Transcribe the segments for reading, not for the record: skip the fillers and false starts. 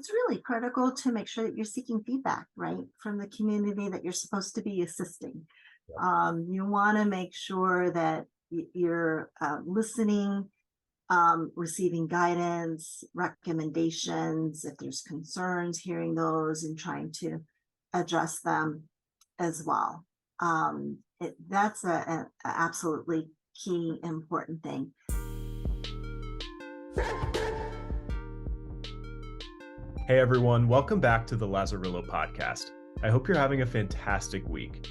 it's really critical to make sure that you're seeking feedback, right, from the community that you're supposed to be assisting. You want to make sure that you're listening, receiving guidance, recommendations, if there's concerns, hearing those and trying to address them as well. That's a absolutely key important thing. Hey everyone, welcome back to the Lazarillo podcast. I hope you're having a fantastic week.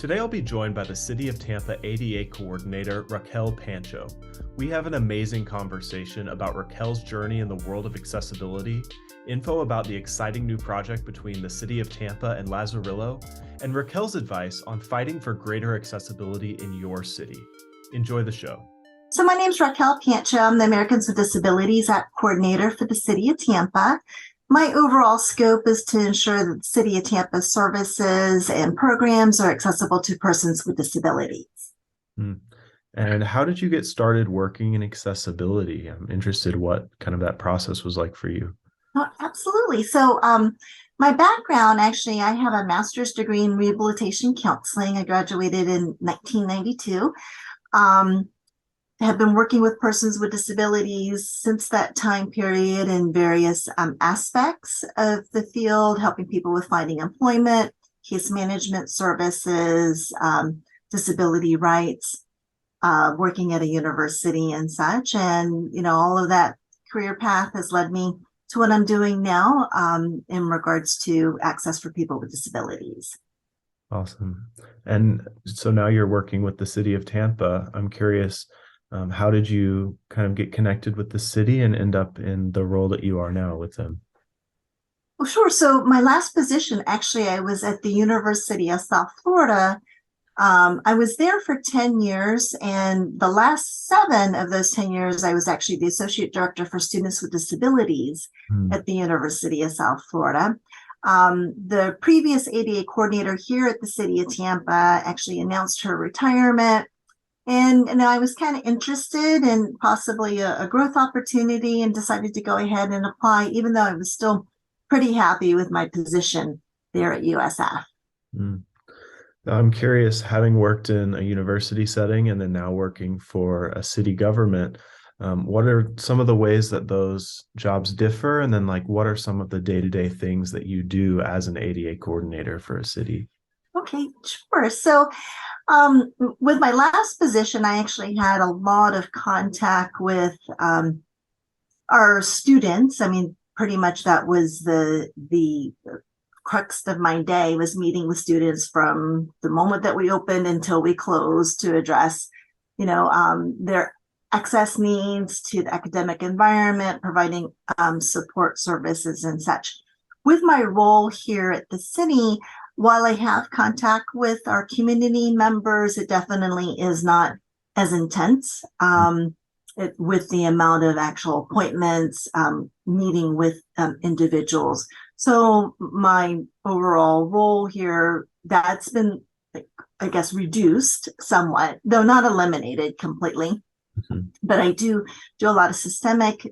Today I'll be joined by the City of Tampa ADA Coordinator Raquel Pancho. We have an amazing conversation about Raquel's journey in the world of accessibility, info about the exciting new project between the City of Tampa and Lazarillo, and Raquel's advice on fighting for greater accessibility in your city. Enjoy the show. So my name is Raquel Pancho. I'm the Americans with Disabilities App Coordinator for the City of Tampa. My overall scope is to ensure that the City of Tampa services and programs are accessible to persons with disabilities. And how did you get started working in accessibility? I'm interested what kind of that process was like for you. Oh, absolutely. So my background, actually, I have a master's degree in rehabilitation counseling. I graduated in 1992. Have been working with persons with disabilities since that time period in various aspects of the field, helping people with finding employment, case management services, disability rights, working at a university and such. And, all of that career path has led me to what I'm doing now in regards to access for people with disabilities. Awesome. And so now you're working with the City of Tampa. I'm curious, how did you kind of get connected with the city and end up in the role that you are now with them? Well, sure. So my last position, actually, I was at the University of South Florida. I was there for 10 years, and the last 7 of those 10 years, I was actually the Associate Director for Students with Disabilities at the University of South Florida. The previous ADA coordinator here at the City of Tampa actually announced her retirement. And I was kind of interested in possibly a growth opportunity and decided to go ahead and apply, even though I was still pretty happy with my position there at USF. I'm curious, having worked in a university setting and then now working for a city government, what are some of the ways that those jobs differ? And then what are some of the day-to-day things that you do as an ADA coordinator for a city? Okay, sure. So with my last position, I actually had a lot of contact with our students. I mean, pretty much that was the crux of my day, was meeting with students from the moment that we opened until we closed to address, their access needs to the academic environment, providing support services and such. With my role here at the city, while I have contact with our community members, it definitely is not as intense with the amount of actual appointments, meeting with individuals. So my overall role here, that's been, I guess, reduced somewhat, though not eliminated completely. But I do a lot of systemic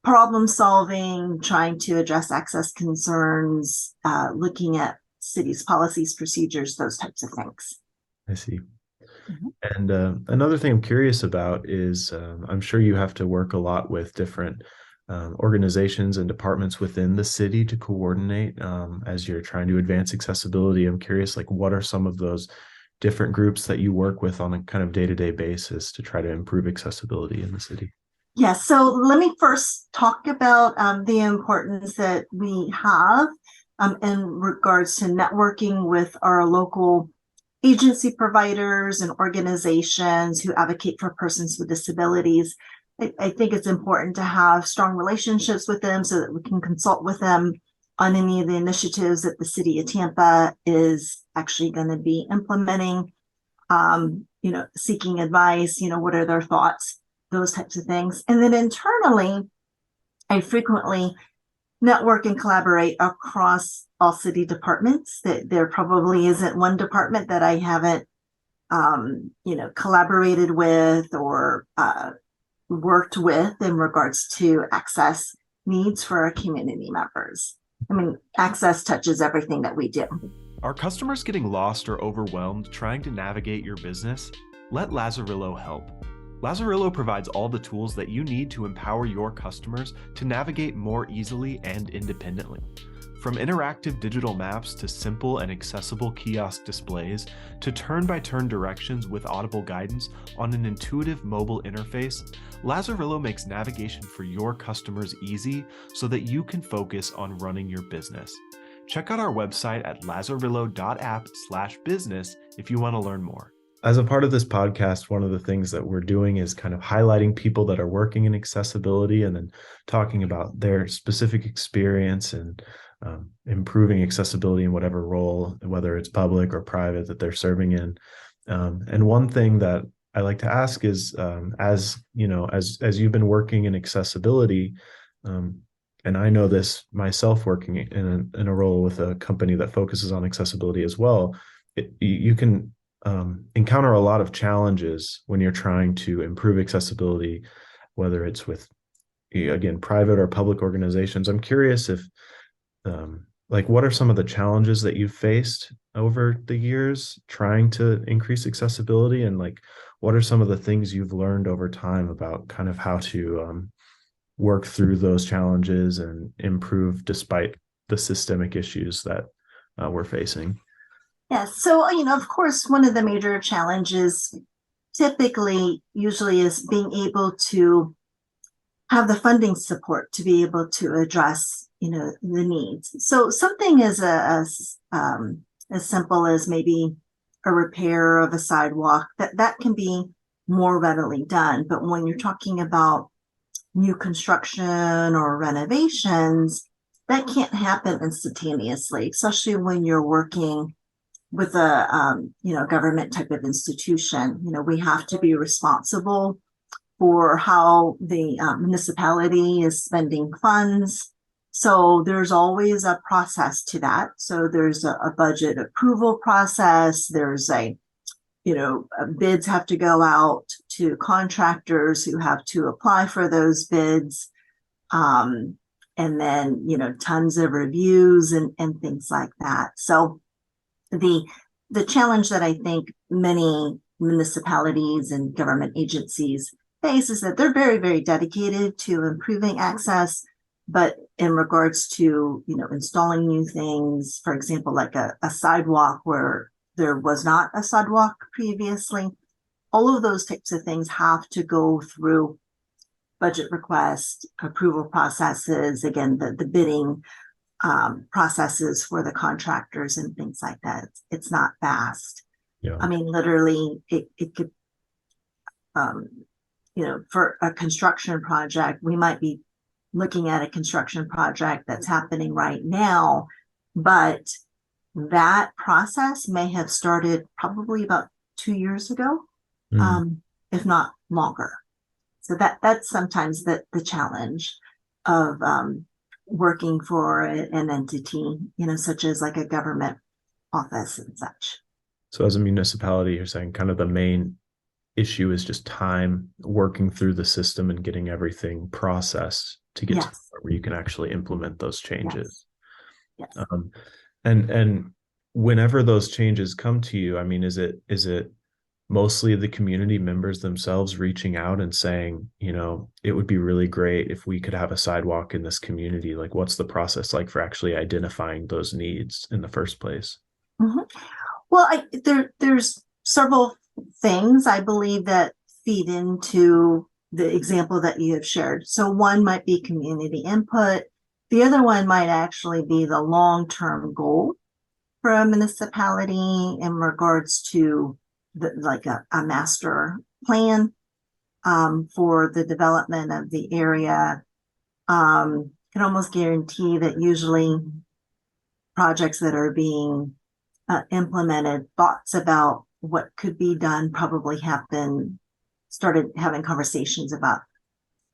problem solving, trying to address access concerns, looking at cities' policies, procedures, those types of things. I see. And another thing I'm curious about is I'm sure you have to work a lot with different organizations and departments within the city to coordinate as you're trying to advance accessibility. I'm curious, what are some of those different groups that you work with on a kind of day-to-day basis to try to improve accessibility in the city? Yes. So let me first talk about the importance that we have in regards to networking with our local agency providers and organizations who advocate for persons with disabilities. I think it's important to have strong relationships with them so that we can consult with them on any of the initiatives that the City of Tampa is actually going to be implementing, seeking advice, what are their thoughts, those types of things. And then internally, I frequently network and collaborate across all city departments. That there probably isn't one department that I haven't, collaborated with or worked with in regards to access needs for our community members. I mean, access touches everything that we do. Are customers getting lost or overwhelmed trying to navigate your business? Let Lazarillo help. Lazarillo provides all the tools that you need to empower your customers to navigate more easily and independently. From interactive digital maps to simple and accessible kiosk displays to turn-by-turn directions with audible guidance on an intuitive mobile interface, Lazarillo makes navigation for your customers easy so that you can focus on running your business. Check out our website at lazarillo.app/business if you want to learn more. As a part of this podcast, one of the things that we're doing is kind of highlighting people that are working in accessibility and then talking about their specific experience and improving accessibility in whatever role, whether it's public or private, that they're serving in. And one thing that I like to ask is, as you know, as you've been working in accessibility, and I know this myself working in a role with a company that focuses on accessibility as well, you can encounter a lot of challenges when you're trying to improve accessibility, whether it's with, again, private or public organizations. I'm curious if, what are some of the challenges that you've faced over the years trying to increase accessibility, and what are some of the things you've learned over time about kind of how to work through those challenges and improve despite the systemic issues that we're facing? Yes. So, of course, one of the major challenges usually is being able to have the funding support to be able to address, the needs. So something as simple as maybe a repair of a sidewalk, that can be more readily done. But when you're talking about new construction or renovations, that can't happen instantaneously, especially when you're working with a government type of institution. We have to be responsible for how the municipality is spending funds. So there's always a process to that. So there's a budget approval process. There's bids have to go out to contractors who have to apply for those bids. And then, tons of reviews and things like that. So the challenge that I think many municipalities and government agencies face is that they're very, very dedicated to improving access, but in regards to installing new things, for example, like a sidewalk where there was not a sidewalk previously, all of those types of things have to go through budget request approval processes, again, the bidding processes for the contractors and things like that. It's not fast. Yeah. I mean, literally, it could, for a construction project, we might be looking at a construction project that's happening right now, but that process may have started probably about 2 years ago, if not longer. So that's sometimes the challenge of working for an entity, such as like a government office and such. So as a municipality, you're saying kind of the main issue is just time working through the system and getting everything processed to get to the point where you can actually implement those changes. Yes. And whenever those changes come to you, I mean, is it mostly the community members themselves reaching out and saying, it would be really great if we could have a sidewalk in this community? What's the process like for actually identifying those needs in the first place? Mm-hmm. Well, there's several things I believe that feed into the example that you have shared. So one might be community input. The other one might actually be the long-term goal for a municipality in regards to a master plan for the development of the area. Can almost guarantee that usually projects that are being implemented, thoughts about what could be done probably started having conversations about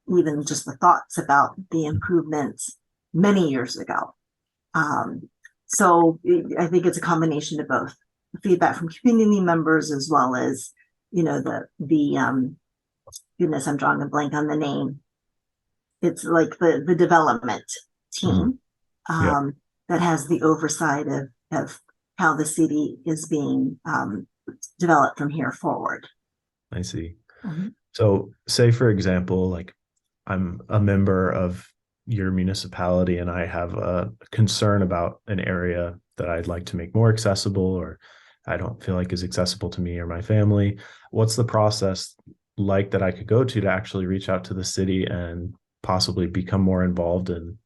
even just the thoughts about the improvements many years ago. So I think it's a combination of both feedback from community members as well as, the goodness, I'm drawing a blank on the name. it's like the development Mhm. team Yeah, that has the oversight of how the city is being developed from here forward. I see. Mhm. So, say for example, like I'm a member of your municipality and I have a concern about an area that I'd like to make more accessible or I don't feel like is accessible to me or my family. What's the process like that I could go to actually reach out to the city and possibly become more involved in,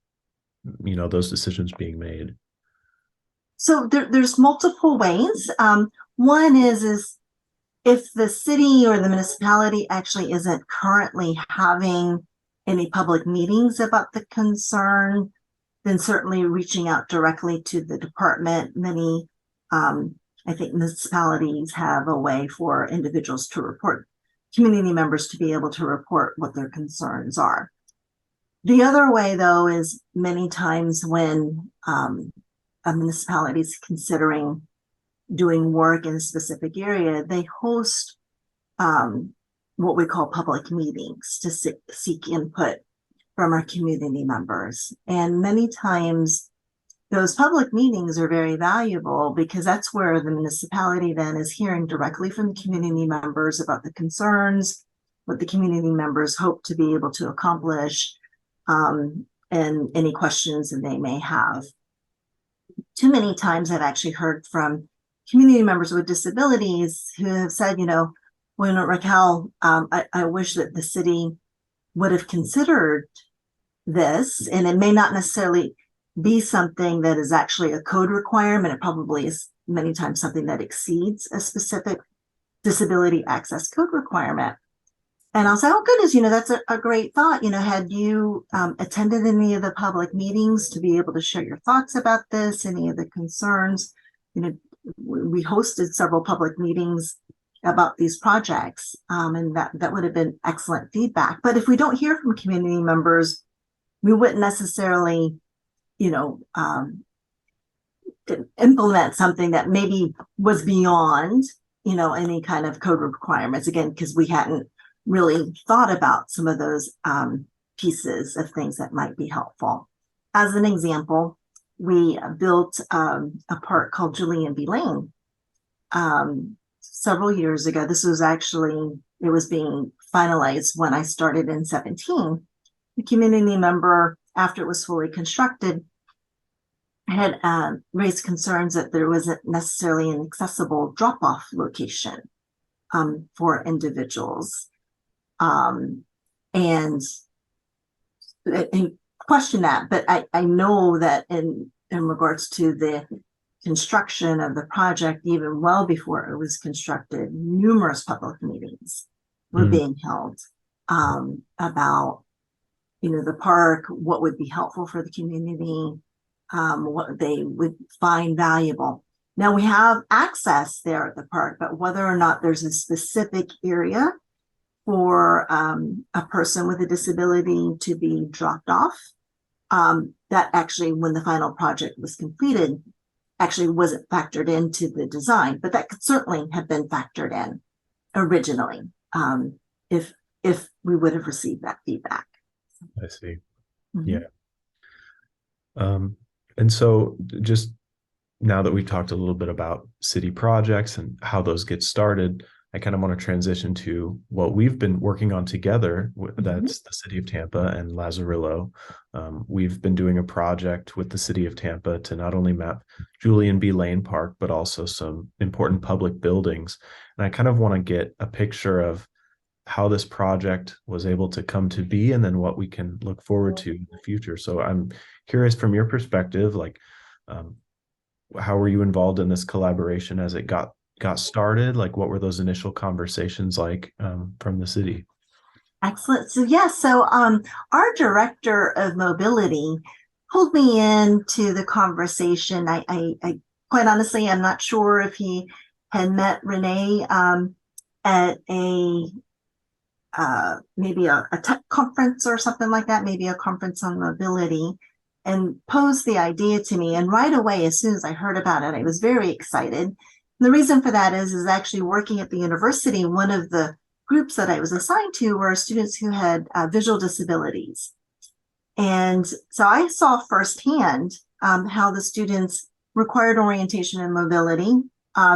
those decisions being made? So there's multiple ways. One is if the city or the municipality actually isn't currently having any public meetings about the concern, then certainly reaching out directly to the department. Many, I think, municipalities have a way for individuals to report, community members to be able to report what their concerns are. The other way, though, is many times when a municipality is considering doing work in a specific area, they host um, what we call public meetings to seek input from our community members. And many times those public meetings are very valuable because that's where the municipality then is hearing directly from community members about the concerns, what the community members hope to be able to accomplish, and any questions that they may have. Too many times I've actually heard from community members with disabilities who have said, well, Raquel, I wish that the city would have considered this, and it may not necessarily be something that is actually a code requirement. It probably is many times something that exceeds a specific disability access code requirement. And I'll say, oh, goodness, that's a great thought. Had you attended any of the public meetings to be able to share your thoughts about this, any of the concerns? We hosted several public meetings about these projects, and that would have been excellent feedback. But if we don't hear from community members, we wouldn't necessarily, implement something that maybe was beyond, any kind of code requirements, again, because we hadn't really thought about some of those pieces of things that might be helpful. As an example, we built a park called Julian B. Lane several years ago. This was actually, it was being finalized when I started in 17. The community member, after it was fully constructed, had raised concerns that there wasn't necessarily an accessible drop-off location for individuals. And question that, but I know that in regards to the construction of the project, even well before it was constructed, numerous public meetings were being held about, the park, what would be helpful for the community, what they would find valuable. Now we have access there at the park, but whether or not there's a specific area for a person with a disability to be dropped off, that actually, when the final project was completed, actually wasn't factored into the design, but that could certainly have been factored in originally if we would have received that feedback. I see. Mhm. Yeah. And so just now that we've talked a little bit about city projects and how those get started, I kind of want to transition to what we've been working on together. That's the city of Tampa and Lazarillo. We've been doing a project with the city of Tampa to not only map Julian B. Lane Park, but also some important public buildings. And I kind of want to get a picture of how this project was able to come to be and then what we can look forward to in the future. So I'm curious from your perspective, like, how were you involved in this collaboration as it got started? Like, what were those initial conversations like from the city? Excellent. So our director of mobility pulled me into the conversation. I quite honestly, I'm not sure if he had met Renee at maybe a tech conference or something like that, maybe a conference on mobility, and posed the idea to me. And right away, as soon as I heard about it, I was very excited. And the reason for that is actually working at the university, one of the groups that I was assigned to were students who had visual disabilities. And so I saw firsthand how the students required orientation and mobility,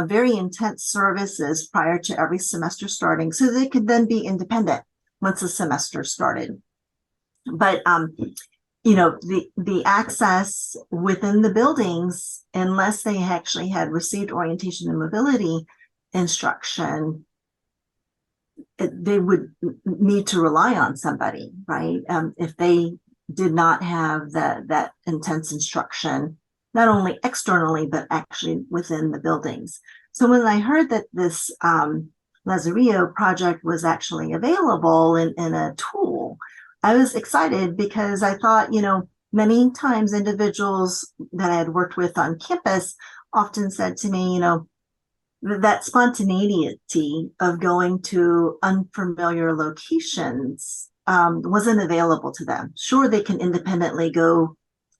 very intense services prior to every semester starting, so they could then be independent once the semester started. But the access within the buildings, unless they actually had received orientation and mobility instruction, they would need to rely on somebody, right? If they did not have that intense instruction, not only externally, but actually within the buildings. So when I heard that this Lazarillo project was actually available in a tool, I was excited because I thought, many times individuals that I had worked with on campus often said to me, that spontaneity of going to unfamiliar locations wasn't available to them. Sure, they can independently go,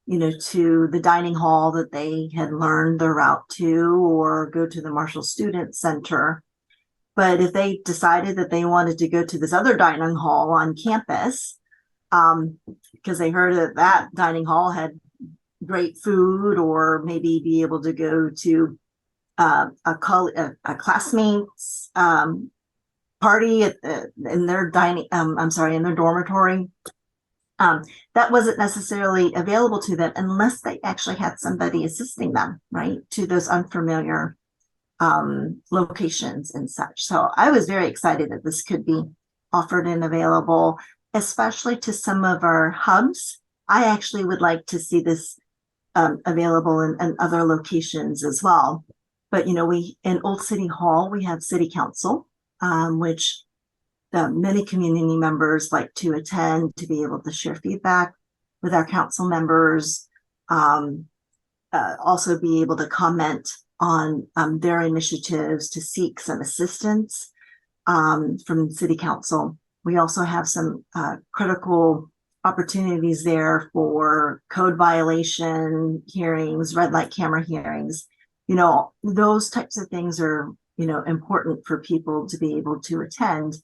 to the dining hall that they had learned the route to, or go to the Marshall Student Center. But if they decided that they wanted to go to this other dining hall on campus, because they heard that dining hall had great food, or maybe be able to go to a classmate's party in their in their dormitory. That wasn't necessarily available to them unless they actually had somebody assisting them, right, to those unfamiliar locations and such. So I was very excited that this could be offered and available, especially to some of our hubs. I actually would like to see this available in other locations as well. But, we in Old City Hall, we have City Council, which many community members like to attend to be able to share feedback with our council members, also be able to comment on their initiatives to seek some assistance from City Council. We also have some critical opportunities there for code violation hearings, red light camera hearings. Those types of things are, important for people to be able to attend.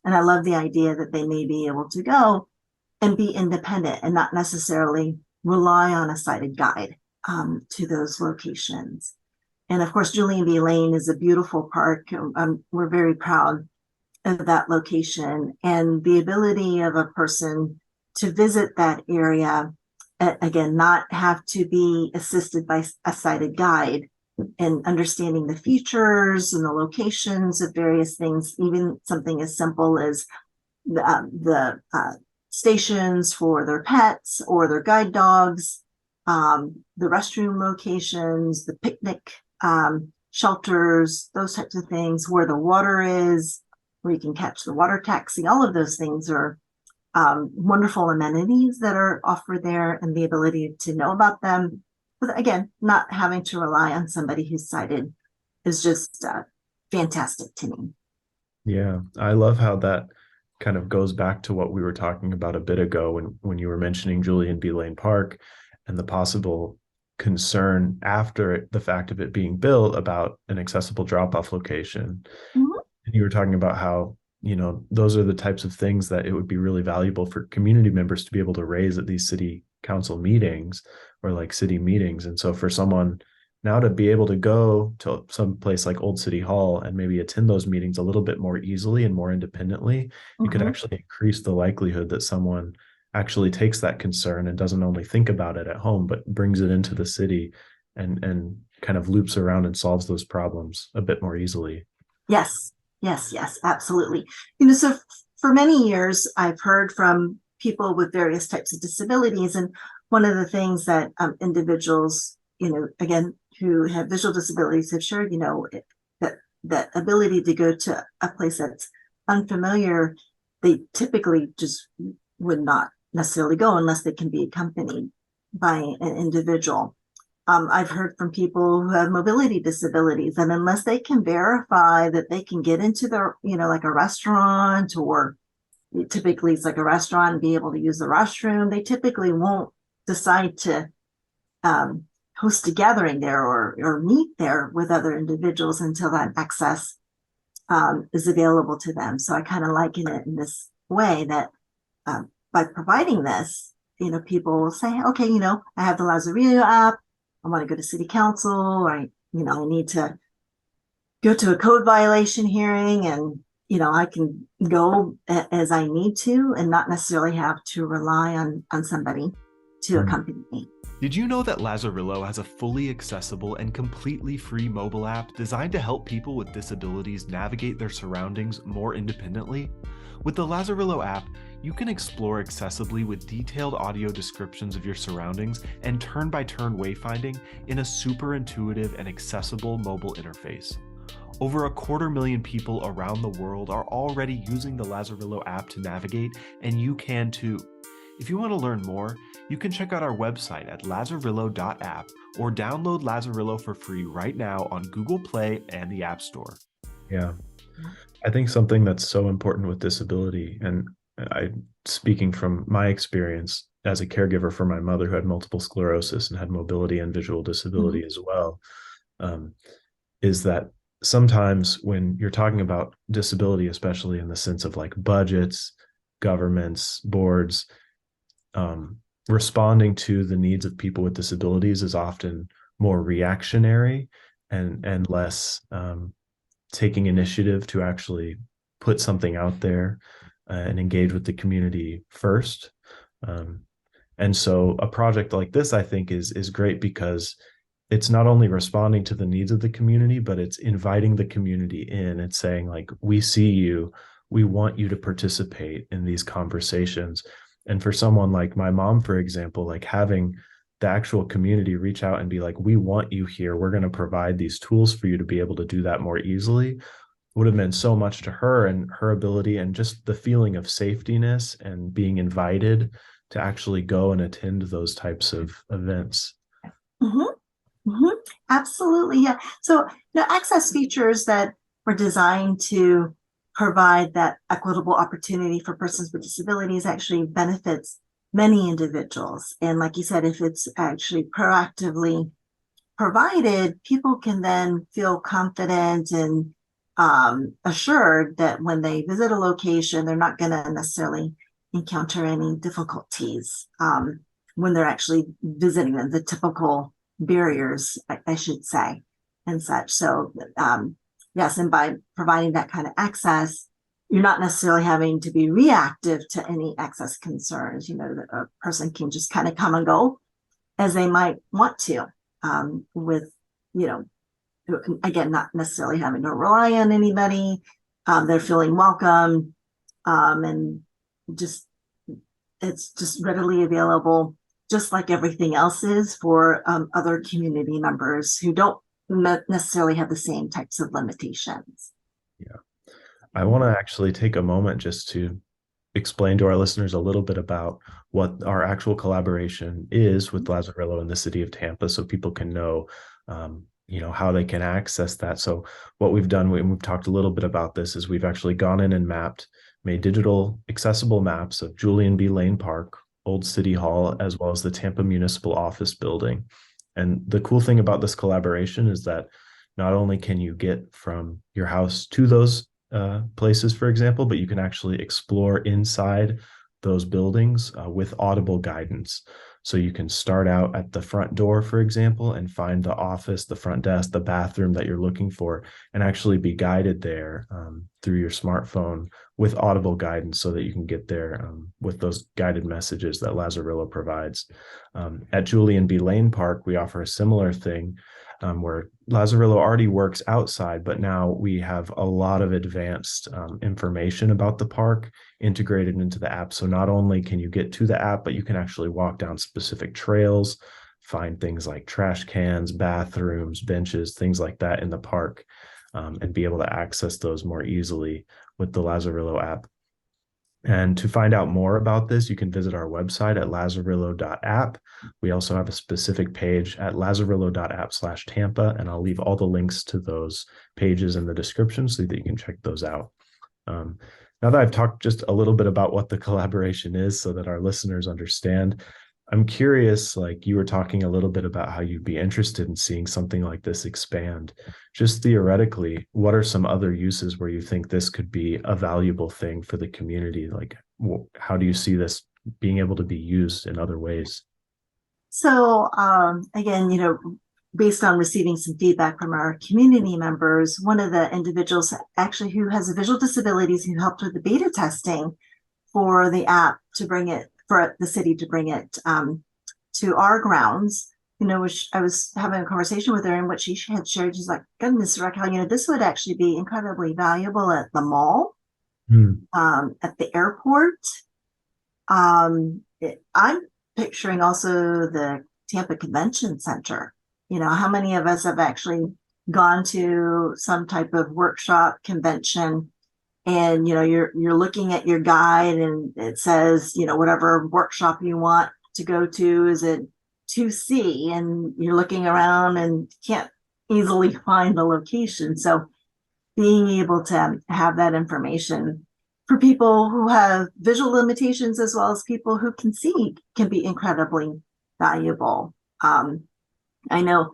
And I love the idea that they may be able to go and be independent and not necessarily rely on a sighted guide to those locations. And of course, Julian B. Lane is a beautiful park. We're very proud of that location, and the ability of a person to visit that area, again, not have to be assisted by a sighted guide, and understanding the features and the locations of various things, even something as simple as the stations for their pets or their guide dogs, the restroom locations, the picnic shelters, those types of things, where the water is, where you can catch the water taxi. All of those things are wonderful amenities that are offered there, and the ability to know about them. But again, not having to rely on somebody who's sighted is just fantastic to me. Yeah, I love how that kind of goes back to what we were talking about a bit ago when you were mentioning Julian B. Lane Park and the possible concern after the fact of it being built about an accessible drop-off location. Mhm. And you were talking about how, those are the types of things that it would be really valuable for community members to be able to raise at these city council meetings or like city meetings. And so for someone now to be able to go to some place like Old City Hall and maybe attend those meetings a little bit more easily and more independently, it could actually increase the likelihood that someone actually takes that concern and doesn't only think about it at home, but brings it into the city and kind of loops around and solves those problems a bit more easily. Yes, absolutely. So for many years, I've heard from people with various types of disabilities. And one of the things that individuals, again, who have visual disabilities have shared, that ability to go to a place that's unfamiliar, they typically just would not necessarily go unless they can be accompanied by an individual. I've heard from people who have mobility disabilities, and unless they can verify that they can get into their, like a restaurant, or typically it's like a restaurant, and be able to use the restroom, they typically won't decide to host a gathering there or meet there with other individuals until that access is available to them. So I kind of liken it in this way that by providing this, people will say, okay, I have the Lazarillo app. I want to go to city council. I need to go to a code violation hearing, and I can go as I need to and not necessarily have to rely on somebody to accompany me. Did you know that Lazarillo has a fully accessible and completely free mobile app designed to help people with disabilities navigate their surroundings more independently? With the Lazarillo app, you can explore accessibly with detailed audio descriptions of your surroundings and turn-by-turn wayfinding in a super intuitive and accessible mobile interface. Over 250,000 people around the world are already using the Lazarillo app to navigate, and you can too. If you want to learn more, you can check out our website at lazarillo.app or download Lazarillo for free right now on Google Play and the App Store. Yeah, I think something that's so important with disability, and speaking from my experience as a caregiver for my mother who had multiple sclerosis and had mobility and visual disability as well, is that sometimes when you're talking about disability, especially in the sense of like budgets, governments, boards, responding to the needs of people with disabilities is often more reactionary and less taking initiative to actually put something out there and engage with the community first. And so a project like this, I think, is great because it's not only responding to the needs of the community, but it's inviting the community in and saying, like, we see you, we want you to participate in these conversations. And for someone like my mom, for example, like having the actual community reach out and be like, we want you here, we're going to provide these tools for you to be able to do that more easily, would have meant so much to her and her ability, and just the feeling of safetyness and being invited to actually go and attend those types of events. Absolutely. Yeah. So access features that were designed to provide that equitable opportunity for persons with disabilities actually benefits many individuals. And like you said, if it's actually proactively provided, people can then feel confident and assured that when they visit a location, they're not going to necessarily encounter any difficulties when they're actually visiting them, the typical barriers, I should say, and such. So yes, and by providing that kind of access, you're not necessarily having to be reactive to any access concerns. A person can just kind of come and go as they might want to, with, again, not necessarily having to rely on anybody. They're feeling welcome, and it's just readily available, just like everything else is for other community members who don't necessarily have the same types of limitations. Yeah. I want to actually take a moment just to explain to our listeners a little bit about what our actual collaboration is with Lazarillo in the city of Tampa, so people can know, how they can access that. So what we've done, we've talked a little bit about this, is we've actually gone in and made digital accessible maps of Julian B. Lane Park, Old City Hall, as well as the Tampa Municipal Office Building. And the cool thing about this collaboration is that not only can you get from your house to those places, for example, but you can actually explore inside those buildings with audible guidance. So you can start out at the front door, for example, and find the office, the front desk, the bathroom that you're looking for, and actually be guided there through your smartphone with audible guidance, so that you can get there with those guided messages that Lazarillo provides. At Julian B. Lane Park, we offer a similar thing where Lazarillo already works outside, but now we have a lot of advanced information about the park integrated into the app. So not only can you get to the app, but you can actually walk down specific trails, find things like trash cans, bathrooms, benches, things like that in the park, and be able to access those more easily with the Lazarillo app. And to find out more about this, you can visit our website at lazarillo.app. We also have a specific page at lazarillo.app/Tampa, and I'll leave all the links to those pages in the description so that you can check those out. Now that I've talked just a little bit about what the collaboration is so that our listeners understand, I'm curious, like you were talking a little bit about how you'd be interested in seeing something like this expand. Just theoretically, what are some other uses where you think this could be a valuable thing for the community? Like, how do you see this being able to be used in other ways? So again, based on receiving some feedback from our community members, one of the individuals actually who has a visual disabilities who helped with the beta testing for the app to bring it for the city to bring it to our grounds, which I was having a conversation with her, and what she had shared, she's like, goodness, Raquel, this would actually be incredibly valuable at the mall, at the airport. I'm picturing also the Tampa Convention Center. How many of us have actually gone to some type of workshop convention, and you're looking at your guide and it says, whatever workshop you want to go to is at 2C, and you're looking around and can't easily find the location. So being able to have that information for people who have visual limitations as well as people who can see can be incredibly valuable. I know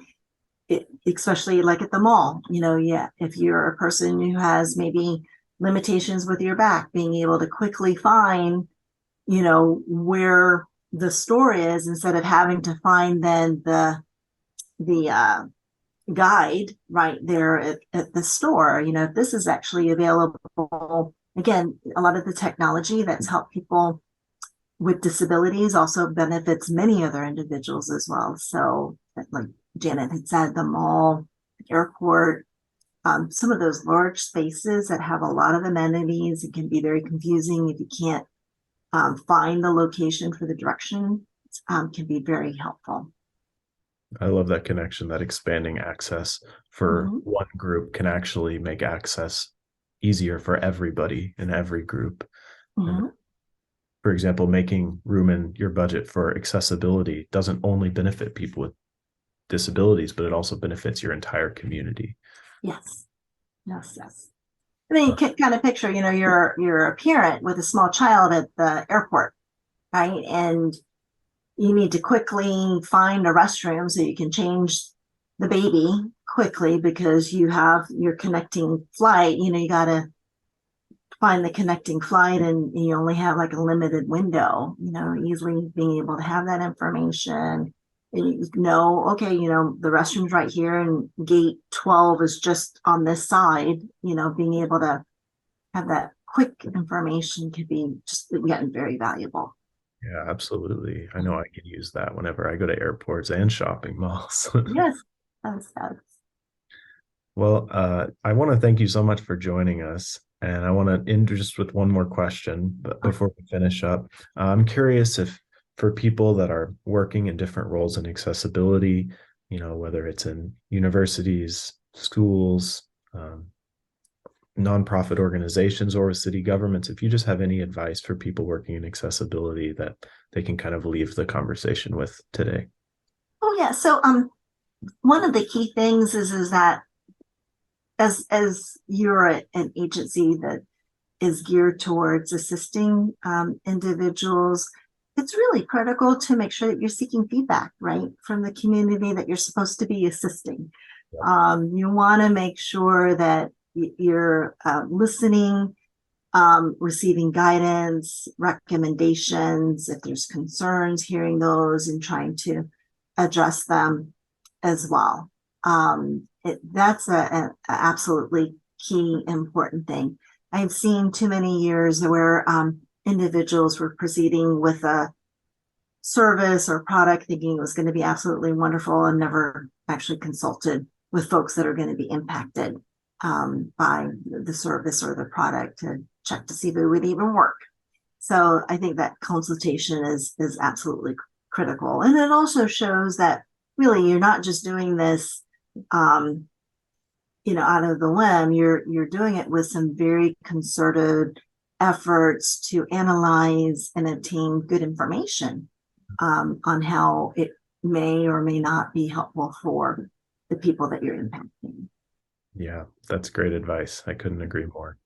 especially like at the mall, if you're a person who has maybe limitations with your back, being able to quickly find, where the store is instead of having to find then the guide right there at the store. If this is actually available, again, a lot of the technology that's helped people with disabilities also benefits many other individuals as well. So like Janet had said, the mall, the airport, some of those large spaces that have a lot of amenities, it can be very confusing if you can't find the location for the direction, can be very helpful. I love that connection, that expanding access for one group can actually make access easier for everybody in every group. And for example, making room in your budget for accessibility doesn't only benefit people with disabilities, but it also benefits your entire community. Yes. I mean, you can kind of picture, you're a parent with a small child at the airport, right? And you need to quickly find a restroom so you can change the baby quickly because you have your connecting flight. You got to find the connecting flight, and you only have like a limited window. Easily being able to have that information. And okay, the restroom's right here and gate 12 is just on this side. Being able to have that quick information could be just, again, very valuable. Yeah, absolutely. I know I can use that whenever I go to airports and shopping malls. Yes, that's. Well, I want to thank you so much for joining us. And I want to end just with one more question, but before we finish up, I'm curious if for people that are working in different roles in accessibility, whether it's in universities, schools, nonprofit organizations, or with city governments, if you just have any advice for people working in accessibility that they can kind of leave the conversation with today. Oh yeah. So one of the key things is that as you're an agency that is geared towards assisting individuals, it's really critical to make sure that you're seeking feedback, right, from the community that you're supposed to be assisting. You want to make sure that you're listening, receiving guidance, recommendations, if there's concerns, hearing those and trying to address them as well. That's a absolutely key important thing. I've seen too many years where individuals were proceeding with a service or product thinking it was going to be absolutely wonderful and never actually consulted with folks that are going to be impacted by the service or the product to check to see if it would even work. So I think that consultation is absolutely critical. And it also shows that really you're not just doing this out of the whim. You're doing it with some very concerted efforts to analyze and obtain good information on how it may or may not be helpful for the people that you're impacting. Yeah, that's great advice. I couldn't agree more.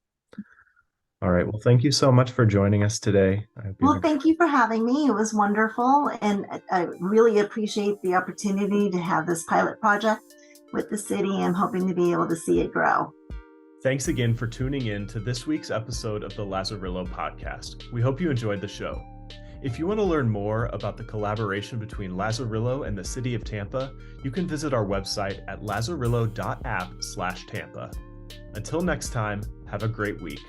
All right. Well, thank you so much for joining us today. Well, thank you for having me. It was wonderful. And I really appreciate the opportunity to have this pilot project with the city. I'm hoping to be able to see it grow. Thanks again for tuning in to this week's episode of the Lazarillo podcast. We hope you enjoyed the show. If you want to learn more about the collaboration between Lazarillo and the City of Tampa, you can visit our website at lazarillo.app/Tampa. Until next time, have a great week.